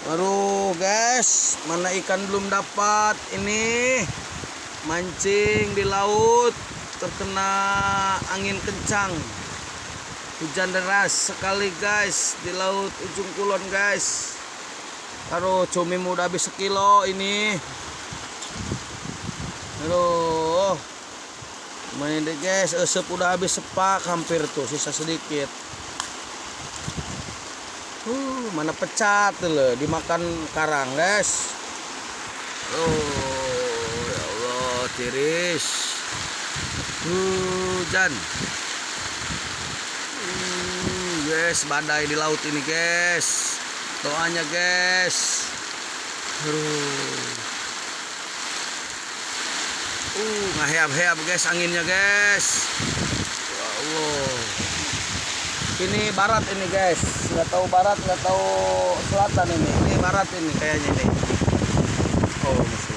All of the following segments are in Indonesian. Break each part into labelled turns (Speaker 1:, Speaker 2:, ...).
Speaker 1: Aduh guys, mana ikan belum dapat. Ini mancing di laut terkena angin kencang, hujan deras sekali guys di laut ujung kulon guys. Aduh, cumi udah habis sekilo ini. Aduh, main deh guys, esep udah habis sepak hampir tuh, sisa sedikit. Mana pecat tuh loh, dimakan karang guys. Oh ya Allah, tiris. Hujan. Guys, badai di laut ini guys. Doanya guys. Ngaheap-heap guys anginnya guys. Ya Allah. Ini barat ini guys, nggak tahu barat nggak tahu selatan ini. Ini barat ini kayaknya ini. Oh masih.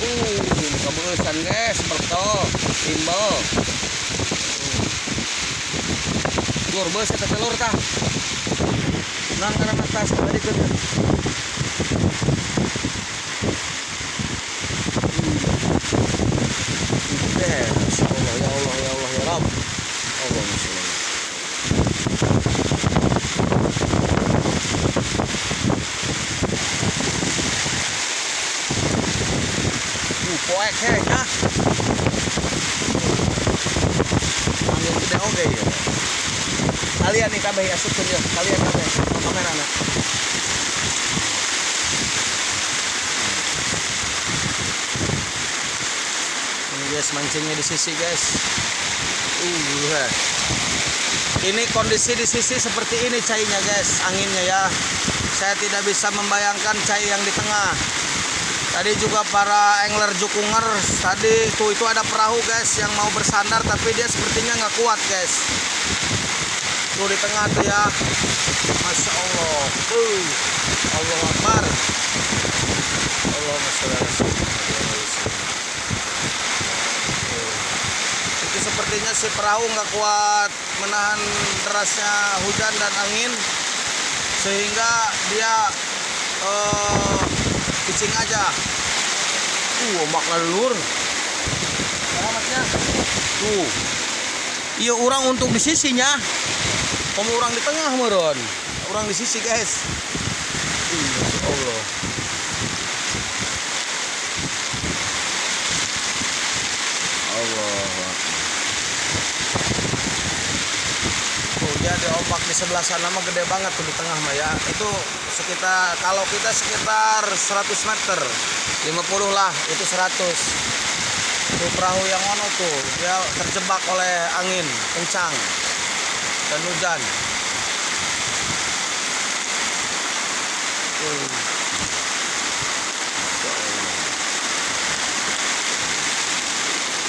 Speaker 1: Ini keberusan guys, berto, timbal. Telur bos, kita telur tah. Nang karena atas tadi ke. Ya Allah, ya Allah, ya Rabb. Allah masya Allah. Poek ya. Angin gede oke ya. Kalian nih kabeh asupkeun ya. Kalian kabeh kamerana. Guys, mancingnya di sisi guys. Ini kondisi di sisi seperti ini cainya guys, anginnya ya. Saya tidak bisa membayangkan cai yang di tengah. Tadi juga para angler jukunger tadi itu ada perahu guys yang mau bersandar tapi dia sepertinya nggak kuat guys. Tuh di tengah tuh ya. Masya Allah. Allah Akbar. Allah masya Allah. Sepertinya si perahu nggak kuat menahan derasnya hujan dan angin sehingga dia pitching aja. Ombak lur. Alamatnya. Tuh. Iya orang untuk di sisinya. Kamu orang di tengah meron. Orang di sisi guys. Masya Allah. Allah. Dia ada ombak di sebelah sana mah gede banget tuh di tengah mah ya. Itu sekitar kalau kita sekitar 100 meter 50 lah itu 100. Tuh perahu yang ono tuh dia terjebak oleh angin kencang dan hujan.